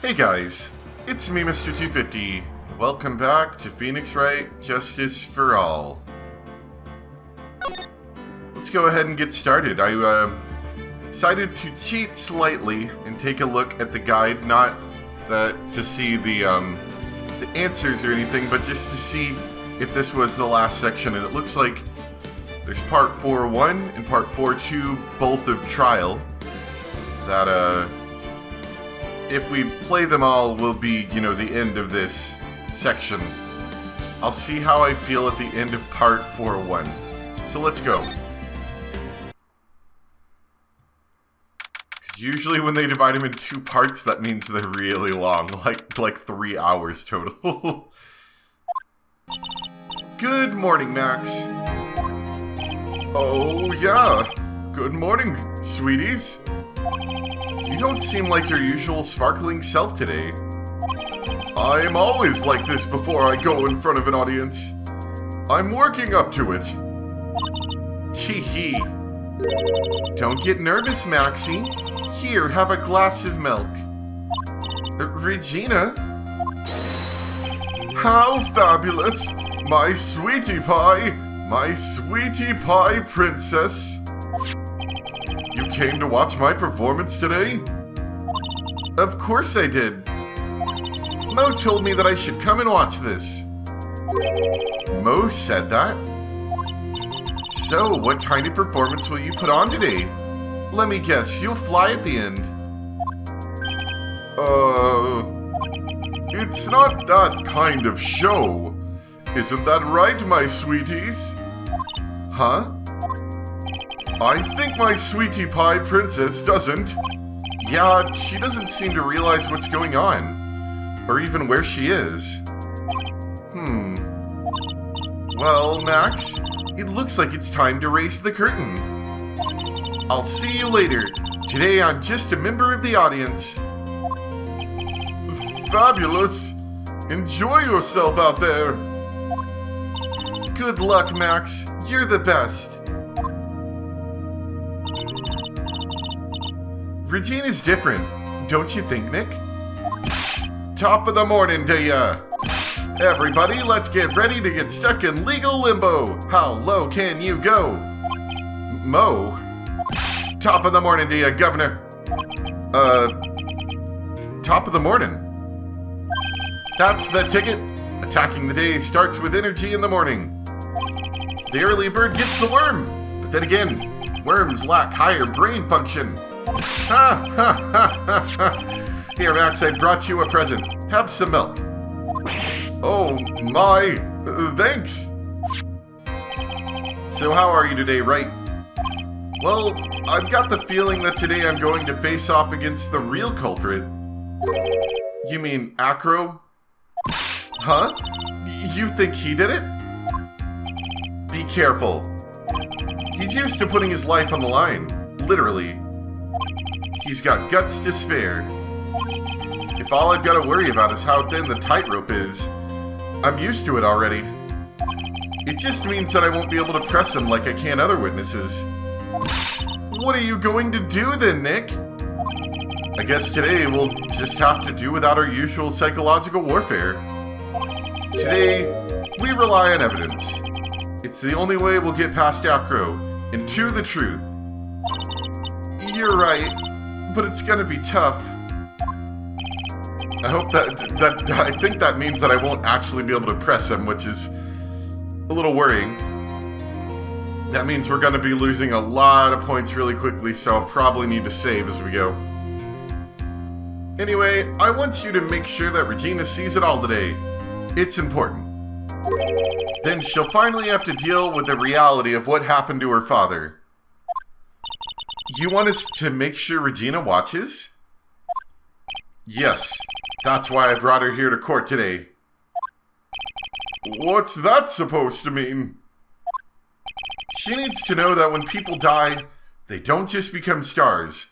Hey guys, it's me, Mr. 250. Welcome back to Phoenix Wright Justice for All. Let's go ahead and get started. I decided to cheat slightly and take a look at the guide, not that to see the answers or anything, but just to see if this was the last section. And it looks like there's part 4.1 and part 4.2, both of Trial, that if we play them all, will be, the end of this section. I'll see how I feel at the end of part 4.1. So let's go. 'Cause usually when they divide them in two parts, that means they're really long, like 3 hours total. Good morning, Max. Oh, yeah. Good morning, sweeties. You don't seem like your usual sparkling self today. I am always like this before I go in front of an audience. I'm working up to it. Tee-hee. Don't get nervous, Maxie. Here, have a glass of milk. Regina? How fabulous! My sweetie pie! My sweetie pie princess! You came to watch my performance today? Of course I did. Mo told me that I should come and watch this. Mo said that? So, what kind of performance will you put on today? Let me guess, you'll fly at the end. It's not that kind of show. Isn't that right, my sweeties? Huh? I think my sweetie pie princess doesn't. Yeah, she doesn't seem to realize what's going on. Or even where she is. Well, Max, it looks like it's time to raise the curtain. I'll see you later. Today I'm just a member of the audience. Fabulous! Enjoy yourself out there! Good luck, Max. You're the best. Regina's different, don't you think, Nick? Top of the morning to ya! Everybody, let's get ready to get stuck in legal limbo! How low can you go? Mo? Top of the morning to ya, Governor! Top of the morning? That's the ticket! Attacking the day starts with energy in the morning. The early bird gets the worm! But then again, worms lack higher brain function. Ha ha ha ha ha! Here, Max, I brought you a present. Have some milk. Oh, my. Thanks. So how are you today, right? Well, I've got the feeling that today I'm going to face off against the real culprit. You mean Acro? Huh? You think he did it? Be careful. He's used to putting his life on the line. Literally. He's got guts to spare. If all I've got to worry about is how thin the tightrope is, I'm used to it already. It just means that I won't be able to press him like I can other witnesses. What are you going to do then, Nick? I guess today we'll just have to do without our usual psychological warfare. Today, we rely on evidence. It's the only way we'll get past Acro and to the truth. You're right, but it's gonna be tough. I hope I think that means that I won't actually be able to press him, which is a little worrying. That means we're gonna be losing a lot of points really quickly, so I'll probably need to save as we go. Anyway, I want you to make sure that Regina sees it all today. It's important. Then she'll finally have to deal with the reality of what happened to her father. You want us to make sure Regina watches? Yes, that's why I brought her here to court today. What's that supposed to mean? She needs to know that when people die, they don't just become stars.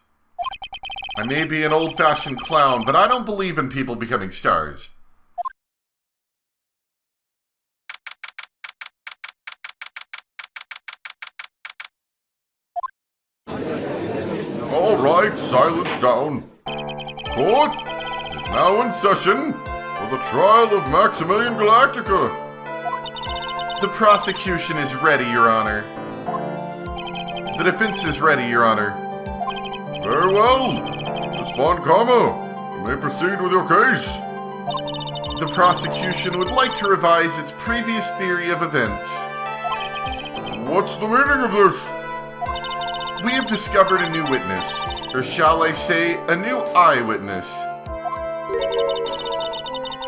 I may be an old-fashioned clown, but I don't believe in people becoming stars. All right, silence down. Court, is now in session for the trial of Maximilian Galactica. The prosecution is ready, Your Honor. The defense is ready, Your Honor. Very well. Miss Von Karma, you may proceed with your case. The prosecution would like to revise its previous theory of events. What's the meaning of this? We have discovered a new witness, or shall I say, a new eyewitness.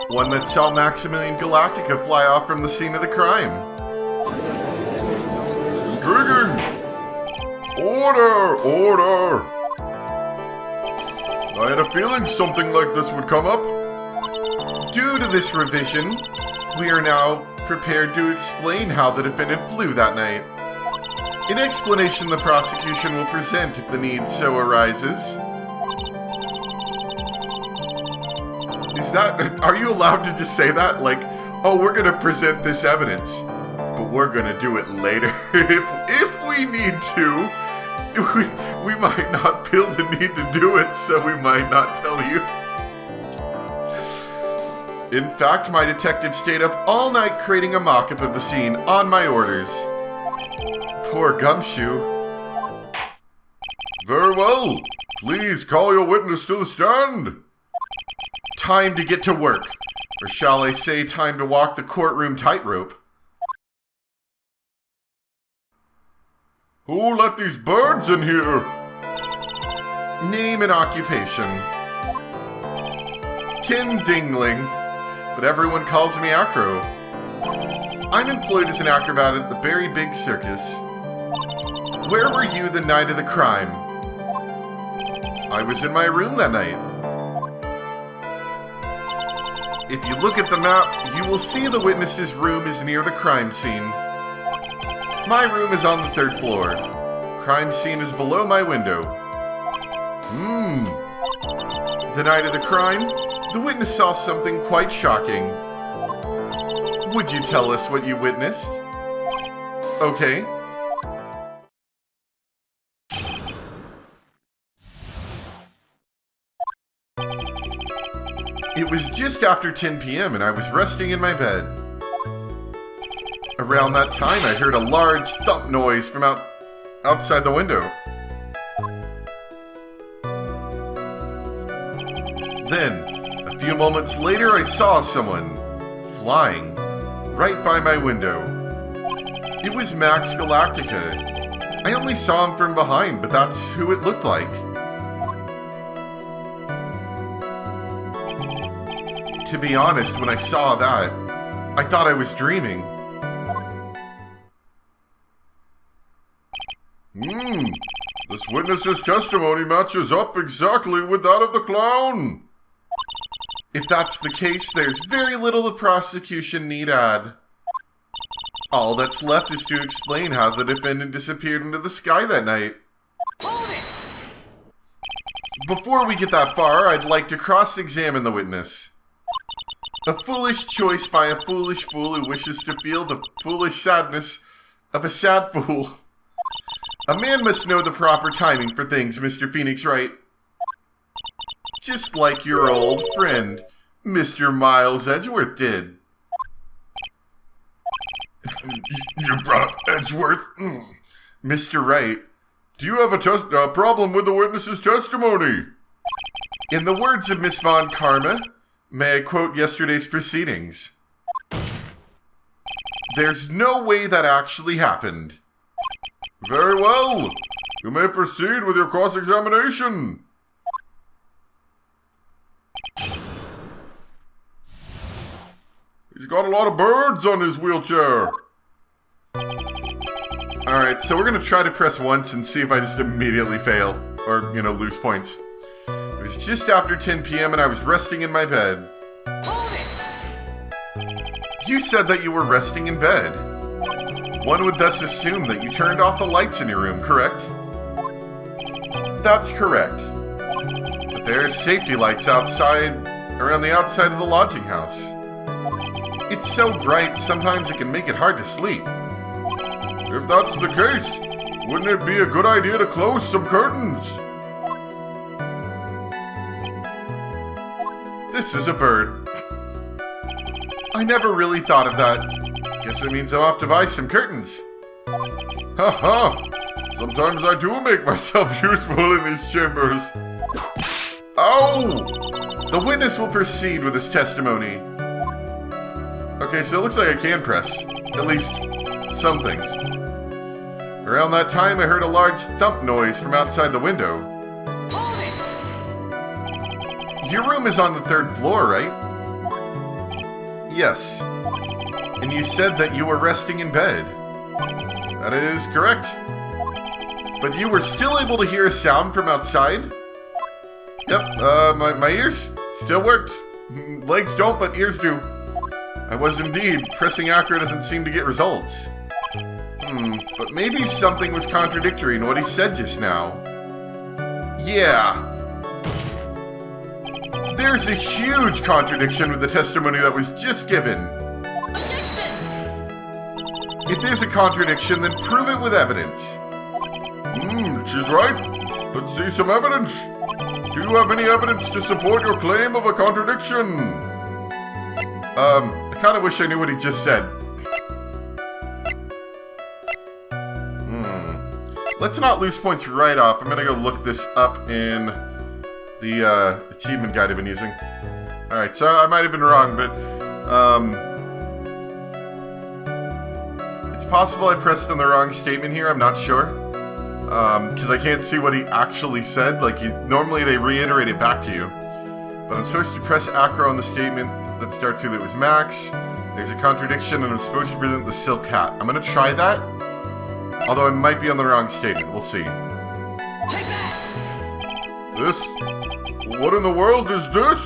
One that saw Maximilian Galactica fly off from the scene of the crime. Intriguing! Order! Order! I had a feeling something like this would come up. Due to this revision, we are now prepared to explain how the defendant flew that night. An explanation the prosecution will present if the need so arises. Are you allowed to just say that? Like, oh, we're gonna present this evidence, but we're gonna do it later. if we need to, we might not feel the need to do it, so we might not tell you. In fact, my detective stayed up all night creating a mock-up of the scene on my orders. Poor Gumshoe. Very well. Please call your witness to the stand. Time to get to work. Or shall I say, time to walk the courtroom tightrope. Who let these birds in here? Name and occupation. Ken Dingling, but everyone calls me Acro. I'm employed as an acrobat at the Very Big Circus. Where were you the night of the crime? I was in my room that night. If you look at the map, you will see the witness's room is near the crime scene. My room is on the 3rd floor. Crime scene is below my window. The night of the crime, the witness saw something quite shocking. Would you tell us what you witnessed? Okay. It was just after 10 p.m. and I was resting in my bed. Around that time, I heard a large thump noise from outside the window. Then, a few moments later, I saw someone flying right by my window. It was Max Galactica. I only saw him from behind, but that's who it looked like. To be honest, when I saw that, I thought I was dreaming. This witness's testimony matches up exactly with that of the clown. If that's the case, there's very little the prosecution need add. All that's left is to explain how the defendant disappeared into the sky that night. Before we get that far, I'd like to cross-examine the witness. A foolish choice by a foolish fool who wishes to feel the foolish sadness of a sad fool. A man must know the proper timing for things, Mr. Phoenix Wright. Just like your old friend, Mr. Miles Edgeworth did. You brought up Edgeworth? Mr. Wright, do you have a problem with the witness's testimony? In the words of Miss Von Karma, may I quote yesterday's proceedings? There's no way that actually happened. Very well. You may proceed with your cross-examination. He's got a lot of birds on his wheelchair. Alright, so we're going to try to press once and see if I just immediately fail. Or, lose points. It was just after 10 p.m. and I was resting in my bed. You said that you were resting in bed. One would thus assume that you turned off the lights in your room, correct? That's correct. But there are safety lights around the outside of the lodging house. It's so bright, sometimes it can make it hard to sleep. If that's the case, wouldn't it be a good idea to close some curtains? This is a bird. I never really thought of that. Guess it means I'll have to buy some curtains. Haha! Sometimes I do make myself useful in these chambers. Oh! The witness will proceed with his testimony. Okay, so it looks like I can press. At least, some things. Around that time, I heard a large thump noise from outside the window. Hold it! Your room is on the 3rd floor, right? Yes. And you said that you were resting in bed. That is correct. But you were still able to hear a sound from outside? Yep, my ears still worked. Legs don't, but ears do. I was indeed. Pressing acro doesn't seem to get results. But maybe something was contradictory in what he said just now. Yeah. There's a huge contradiction with the testimony that was just given. Objection! If there's a contradiction, then prove it with evidence. She's right. Let's see some evidence. Do you have any evidence to support your claim of a contradiction? I kind of wish I knew what he just said. Let's not lose points right off. I'm gonna go look this up in the achievement guide I've been using. Alright, so I might have been wrong, but it's possible I pressed on the wrong statement here, I'm not sure. Because I can't see what he actually said. Like, normally they reiterate it back to you. But I'm supposed to press acro on the statement that starts with it was Max. There's a contradiction, and I'm supposed to present the silk hat. I'm gonna try that. Although I might be on the wrong statement. We'll see. Take that! This? What in the world is this?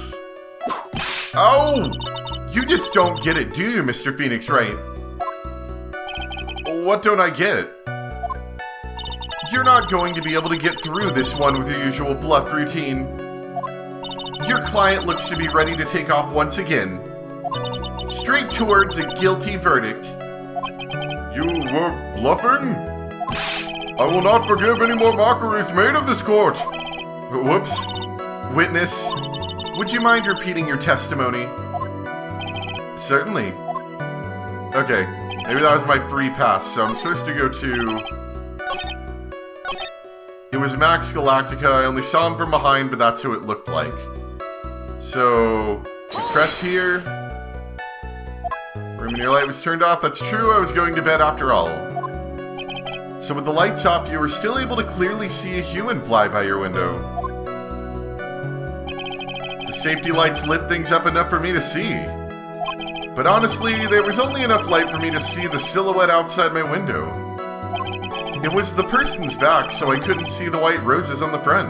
Oh! You just don't get it, do you, Mr. Phoenix Wright? What don't I get? You're not going to be able to get through this one with your usual bluff routine. Your client looks to be ready to take off once again. Straight towards a guilty verdict. You were bluffing? I will not forgive any more mockeries made of this court. Whoops. Witness, would you mind repeating your testimony? Certainly. Okay, maybe that was my free pass, so I'm supposed to go to... It was Max Galactica. I only saw him from behind, but that's who it looked like. So, I press here. Room in your light was turned off. That's true, I was going to bed after all. So with the lights off, you were still able to clearly see a human fly by your window. The safety lights lit things up enough for me to see. But honestly, there was only enough light for me to see the silhouette outside my window. It was the person's back, so I couldn't see the white roses on the front.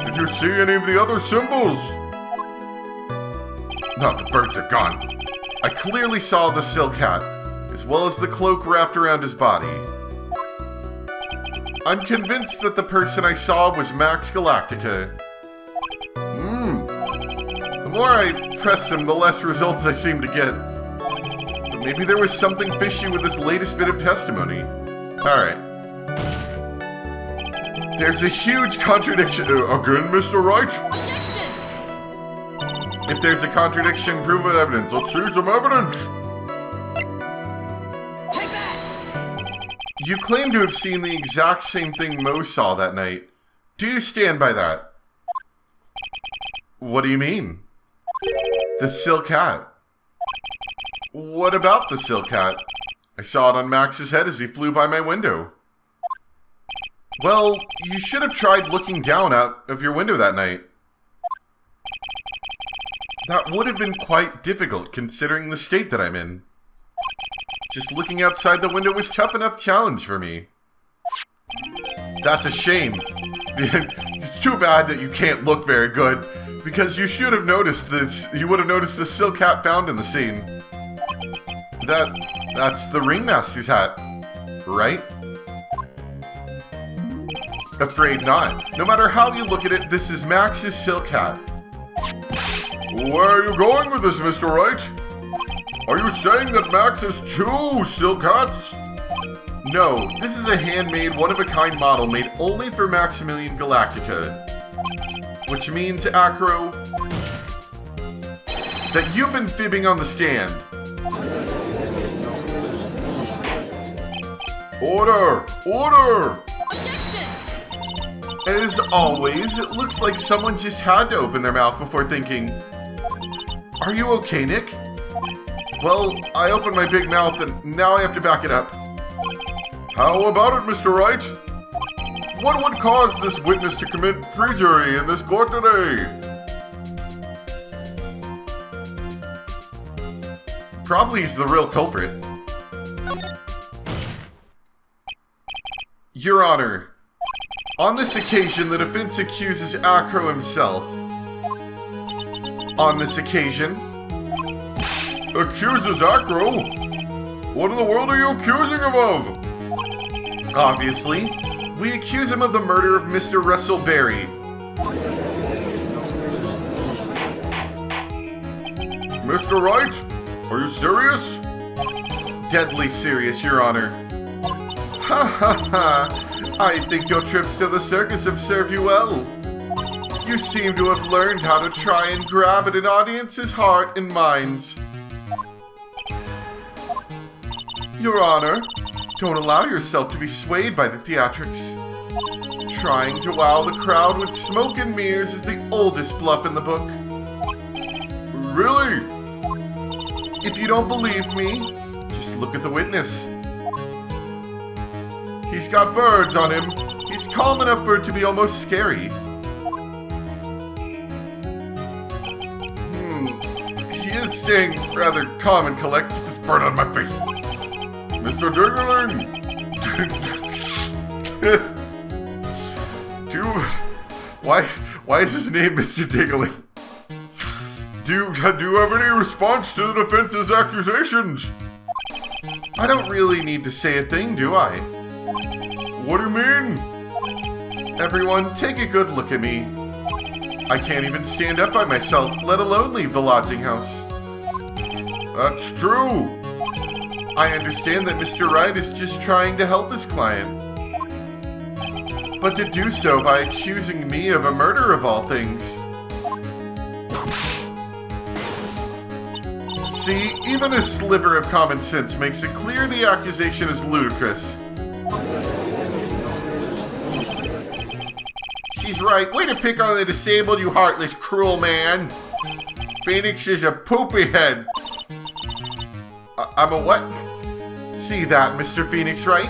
Did you see any of the other symbols? No, the birds are gone. I clearly saw the silk hat, as well as the cloak wrapped around his body. I'm convinced that the person I saw was Max Galactica. The more I press him, the less results I seem to get. But maybe there was something fishy with this latest bit of testimony. Alright. There's a huge contradiction. Again, Mr. Wright? Objection! If there's a contradiction, prove with evidence. Let's see some evidence. Take that! You claim to have seen the exact same thing Mo saw that night. Do you stand by that? What do you mean? The silk hat. What about the silk hat? I saw it on Max's head as he flew by my window. Well, you should have tried looking down out of your window that night. That would have been quite difficult considering the state that I'm in. Just looking outside the window was tough enough challenge for me. That's a shame. It's too bad that you can't look very good, because you should have noticed this. You would have noticed the silk hat found in the scene. That's the ringmaster's hat, right? Afraid not. No matter how you look at it, this is Max's silk hat. Where are you going with this, Mr. Wright? Are you saying that Max has 2 silk hats? No, this is a handmade, one-of-a-kind model made only for Maximilian Galactica. Which means, Acro, that you've been fibbing on the stand. Order! Order! Objection! As always, it looks like someone just had to open their mouth before thinking. Are you okay, Nick? Well, I opened my big mouth and now I have to back it up. How about it, Mr. Wright? What would cause this witness to commit perjury in this court today? Probably he's the real culprit. Your Honor, on this occasion, the defense accuses Acro himself. On this occasion, Accuses Acro? What in the world are you accusing him of? obviously, we accuse him of the murder of Mr. Russell Berry. Mr. Wright? Are you serious? Deadly serious, Your Honor. Ha ha ha! I think your trips to the circus have served you well. You seem to have learned how to try and grab at an audience's heart and minds. Your Honor, don't allow yourself to be swayed by the theatrics. Trying to wow the crowd with smoke and mirrors is the oldest bluff in the book. Really? If you don't believe me, just look at the witness. He's got birds on him. He's calm enough for it to be almost scary. He is staying rather calm and collected. This bird on my face. Mr. Dingerling! Why is his name Mr. Diggling? Do you have any response to the defense's accusations? I don't really need to say a thing, do I? What do you mean? Everyone, take a good look at me. I can't even stand up by myself, let alone leave the lodging house. That's true. I understand that Mr. Wright is just trying to help his client. But to do so by accusing me of a murder of all things. See, even a sliver of common sense makes it clear the accusation is ludicrous. She's right. Way to pick on the disabled, you heartless, cruel man. Phoenix is a poopy head. I'm a what? See that, Mr. Phoenix, right?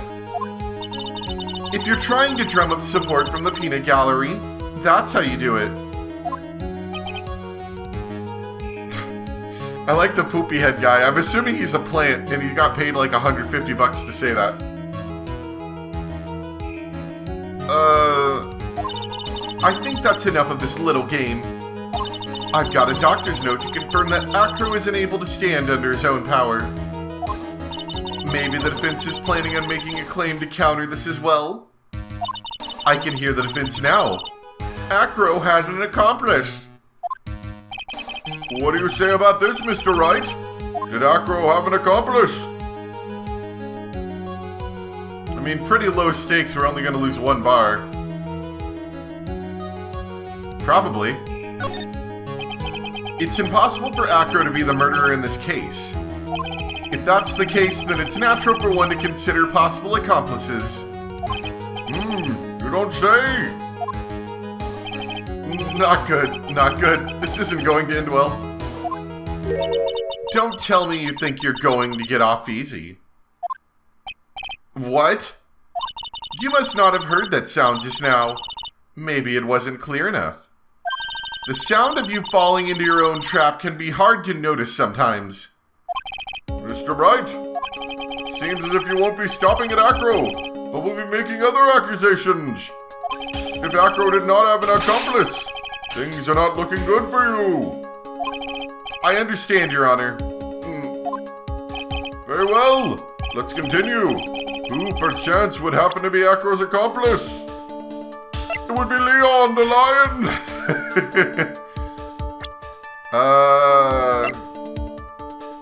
If you're trying to drum up support from the peanut gallery, that's how you do it. I like the poopy head guy. I'm assuming he's a plant and he's got paid like $150 to say that. I think that's enough of this little game. I've got a doctor's note to confirm that Acro isn't able to stand under his own power. Maybe the defense is planning on making a claim to counter this as well? I can hear the defense now. Acro had an accomplice. What do you say about this, Mr. Wright? Did Acro have an accomplice? I mean, pretty low stakes. We're only going to lose one bar. Probably. It's impossible for Acro to be the murderer in this case. If that's the case, then it's natural for one to consider possible accomplices. You don't say. Not good, not good. This isn't going to end well. Don't tell me you think you're going to get off easy. What? You must not have heard that sound just now. Maybe it wasn't clear enough. The sound of you falling into your own trap can be hard to notice sometimes. Mr. Wright, seems as if you won't be stopping at Acro, but will be making other accusations. If Acro did not have an accomplice, things are not looking good for you. I understand, Your Honor. Very well, let's continue. Who perchance would happen to be Acro's accomplice? It would be Leon the Lion.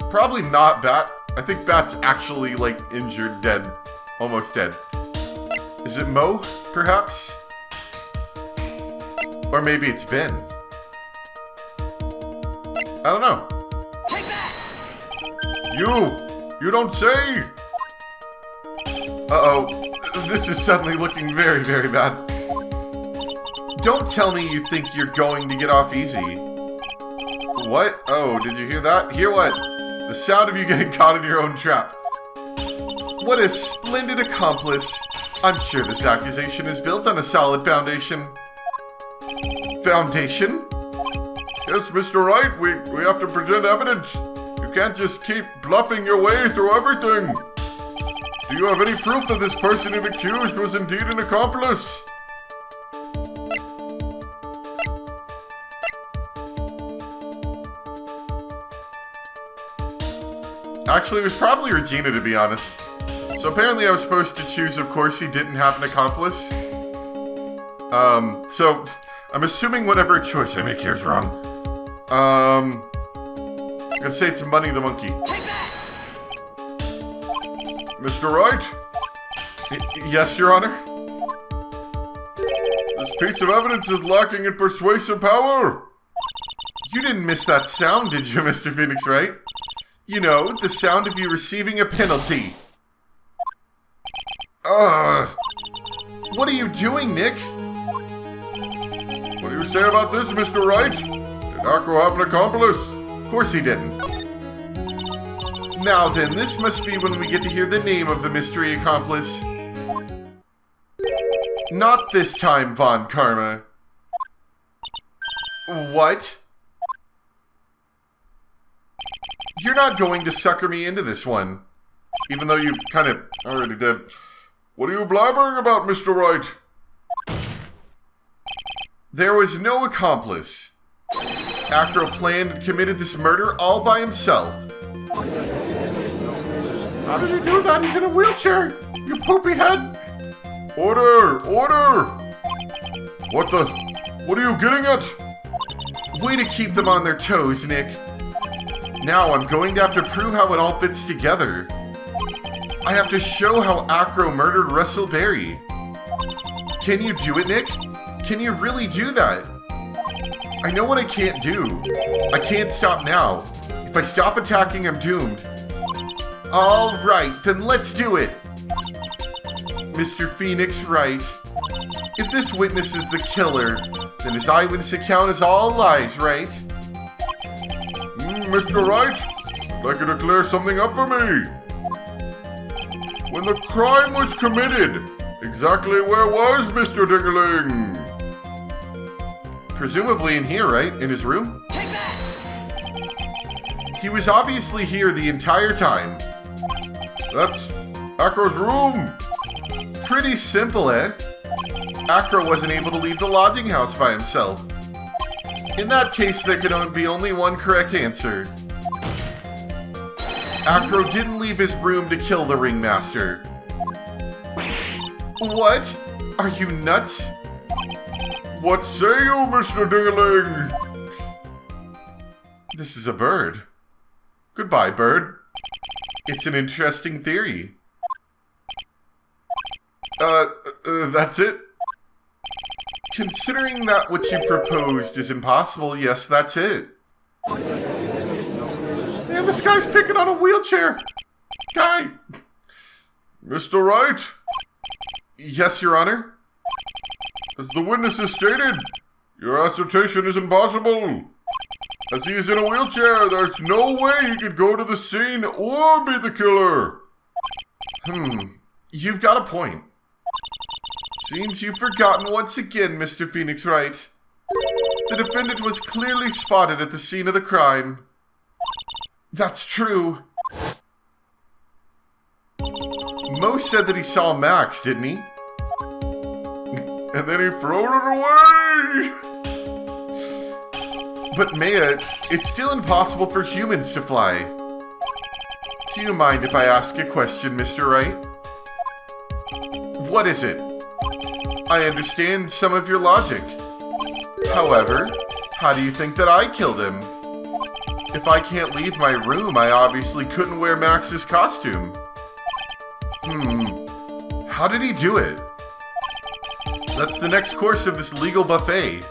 Probably not Bat. I think Bat's actually, like, injured, dead. Almost dead. Is it Mo, perhaps? Or maybe it's Ben. I don't know. You don't say! Uh-oh, this is suddenly looking very, very bad. Don't tell me you think you're going to get off easy. What? Oh, did you hear that? Hear what? The sound of you getting caught in your own trap. What a splendid accomplice. I'm sure this accusation is built on a solid foundation. Foundation? Yes, Mr. Wright, we have to present evidence. You can't just keep bluffing your way through everything. Do you have any proof that this person you've accused was indeed an accomplice? Actually, it was probably Regina, to be honest. So apparently I was supposed to choose, of course, he didn't have an accomplice. So I'm assuming whatever choice I make here is wrong. I'm gonna say it's Money the Monkey. Take that! Mr. Wright, Yes, Your Honor? this piece of evidence is lacking in persuasive power. You didn't miss that sound, did you, Mr. Phoenix Wright? You know, the sound of you receiving a penalty. What are you doing, Nick? What do you say about this, Mr. Wright? Did Acro have an accomplice? Of course he didn't. Now then, this must be when we get to hear the name of the mystery accomplice. Not this time, Von Karma. What? You're not going to sucker me into this one. Even though you kind of already did. What are you blabbering about, Mr. Wright? There was no accomplice. Acro planned and committed this murder all by himself. How did he do that? He's in a wheelchair, you poopy head! Order! Order! What are you getting at? Way to keep them on their toes, Nick. Now I'm going to have to prove how it all fits together. I have to show how Acro murdered Russell Berry. Can you do it, Nick? Can you really do that? I know what I can't do. I can't stop now. If I stop attacking, I'm doomed. All right, then let's do it. Mr. Phoenix Wright. If this witness is the killer, then his eyewitness account is all lies, right? Mr. Wright, I'd like you to clear something up for me. When the crime was committed, exactly where was Mr. Dingaling? Presumably in here, right? In his room? Take that! He was obviously here the entire time. That's Acro's room. Pretty simple, eh? Acro wasn't able to leave the lodging house by himself. In that case, there could be only one correct answer. Acro didn't leave his room to kill the ringmaster. What? Are you nuts? What say you, Mr. Dingaling? This is a bird. Goodbye, bird. It's an interesting theory. That's it? Considering that what you proposed is impossible, yes, that's it. Man, this guy's picking on a wheelchair. Guy. Mr. Wright, Yes, Your Honor? as the witnesses stated, your assertion is impossible. As he is in a wheelchair, there's no way he could go to the scene or be the killer. You've got a point. Seems you've forgotten once again, Mr. Phoenix Wright. The defendant was clearly spotted at the scene of the crime. That's true. Mo said that he saw Max, didn't he? And then he floated away. But Maya, it's still impossible for humans to fly. Do you mind if I ask a question, Mr. Wright? What is it? I understand some of your logic. However, how do you think that I killed him? If I can't leave my room, I obviously couldn't wear Max's costume. How did he do it? That's the next course of this legal buffet.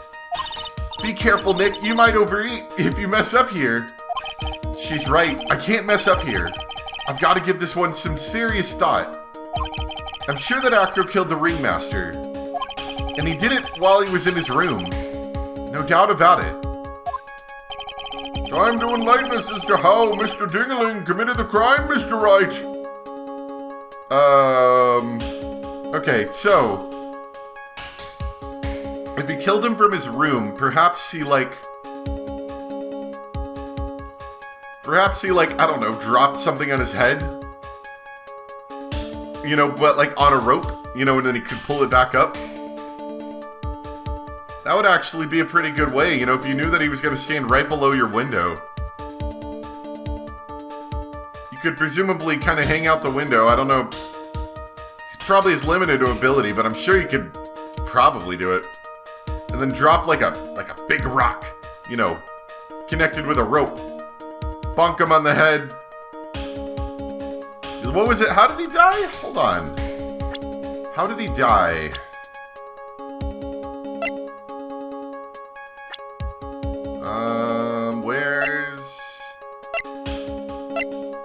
Be careful, Nick. You might overeat if you mess up here. She's right. I can't mess up here. I've got to give this one some serious thought. I'm sure that Acro killed the ringmaster. And he did it while he was in his room. No doubt about it. Time to enlighten us as to how Mr. Dingaling committed the crime, Mr. Wright. Okay, so... if he killed him from his room, perhaps he, I don't know, dropped something on his head? You know, but, on a rope? You know, and then he could pull it back up? That would actually be a pretty good way, you know, if you knew that he was going to stand right below your window. You could presumably kind of hang out the window. I don't know. He probably is limited to ability, but I'm sure you could probably do it. And then drop like a big rock, you know, connected with a rope. Bonk him on the head. What was it? How did he die? Hold on. How did he die?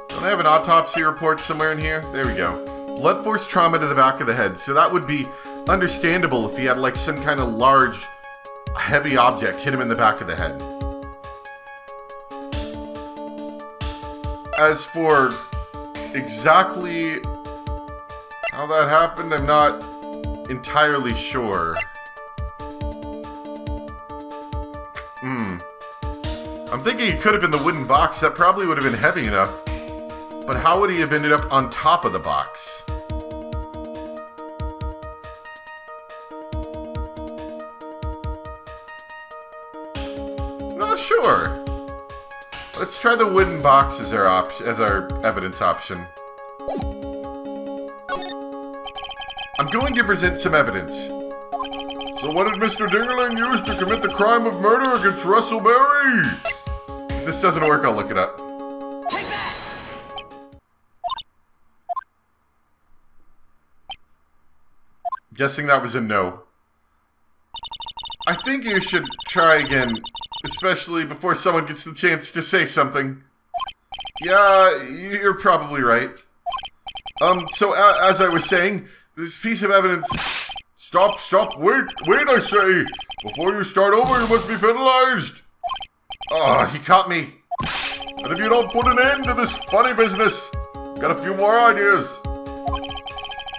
Don't I have an autopsy report somewhere in here? There we go. Blunt force trauma to the back of the head. So that would be understandable if he had some kind of large, heavy object hit him in the back of the head. As for exactly how that happened, I'm not entirely sure. I'm thinking it could have been the wooden box. That probably would have been heavy enough. But how would he have ended up on top of the box? Not sure. Let's try the wooden box as our evidence option. I'm going to present some evidence. So what did Mr. Dingaling use to commit the crime of murder against Russell Berry? If this doesn't work, I'll look it up. Take that! Guessing that was a no. I think you should try again, especially before someone gets the chance to say something. Yeah, you're probably right. So as I was saying, this piece of evidence... Stop, wait, I say! Before you start over, you must be penalized! Oh, he caught me. And if you don't put an end to this funny business, got a few more ideas.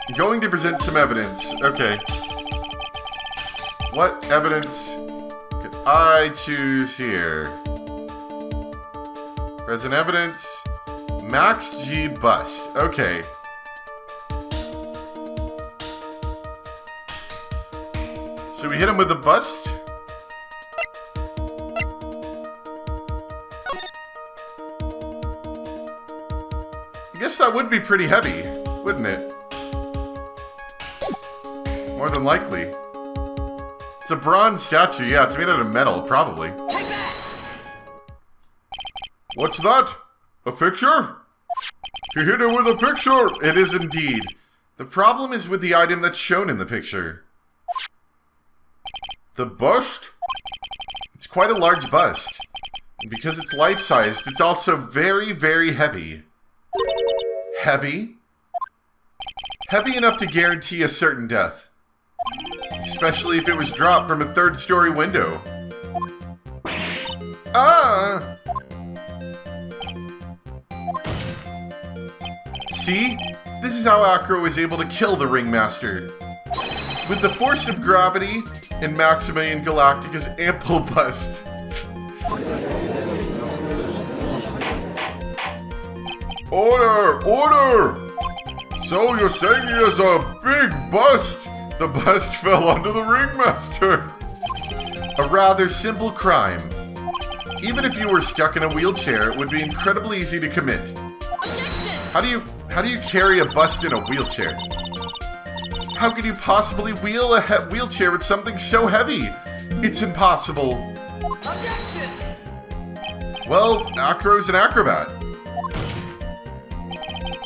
I'm going to present some evidence. Okay. What evidence could I choose here? Present evidence. Max G bust. Okay. So we hit him with the bust. I guess that would be pretty heavy, wouldn't it? More than likely. It's a bronze statue. Yeah, it's made out of metal, probably. Take that! What's that? A picture? He hit it with a picture! It is indeed. The problem is with the item that's shown in the picture. The bust? It's quite a large bust. And because it's life-sized, it's also very, very heavy. Heavy? Heavy enough to guarantee a certain death. Especially if it was dropped from a third-story window. Ah! See? This is how Acro was able to kill the Ringmaster. With the force of gravity and Maximilian Galactica's ample bust. Order! So you're saying he has a big bust? The bust fell onto the Ringmaster. A rather simple crime. Even if you were stuck in a wheelchair, it would be incredibly easy to commit. Objection! How do you carry a bust in a wheelchair? How could you possibly wheel a wheelchair with something so heavy? It's impossible. Objection! Well, Acro's an acrobat.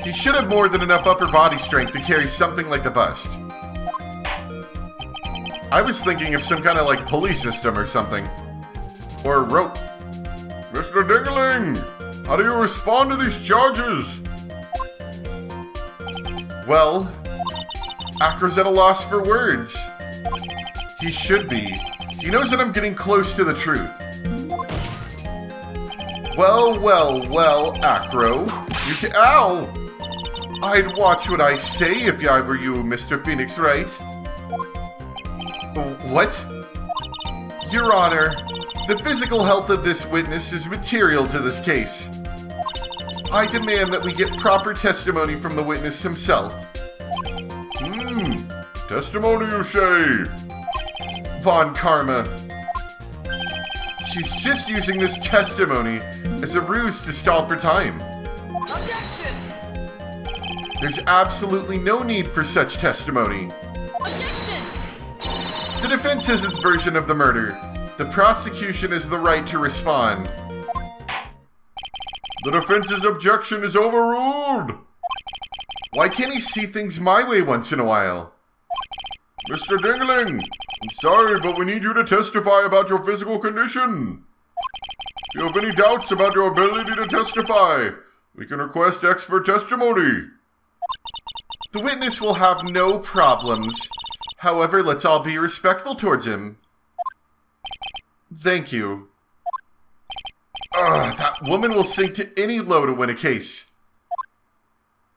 He should have more than enough upper body strength to carry something like the bust. I was thinking of some kind of pulley system or something. Or a rope. Mr. Dingaling! How do you respond to these charges? Well, Acro's at a loss for words. He should be. He knows that I'm getting close to the truth. Well, Acro. You can— Ow! I'd watch what I say if I were you, Mr. Phoenix Wright. What? Your Honor, the physical health of this witness is material to this case. I demand that we get proper testimony from the witness himself. Testimony, you say? Von Karma. She's just using this testimony as a ruse to stall for time. Objection! There's absolutely no need for such testimony. Objection! The defense has its version of the murder. The prosecution has the right to respond. The defense's objection is overruled. Why can't he see things my way once in a while? Mr. Dingling, I'm sorry, but we need you to testify about your physical condition. If you have any doubts about your ability to testify, we can request expert testimony. The witness will have no problems. However, let's all be respectful towards him. Thank you. That woman will sink to any low to win a case.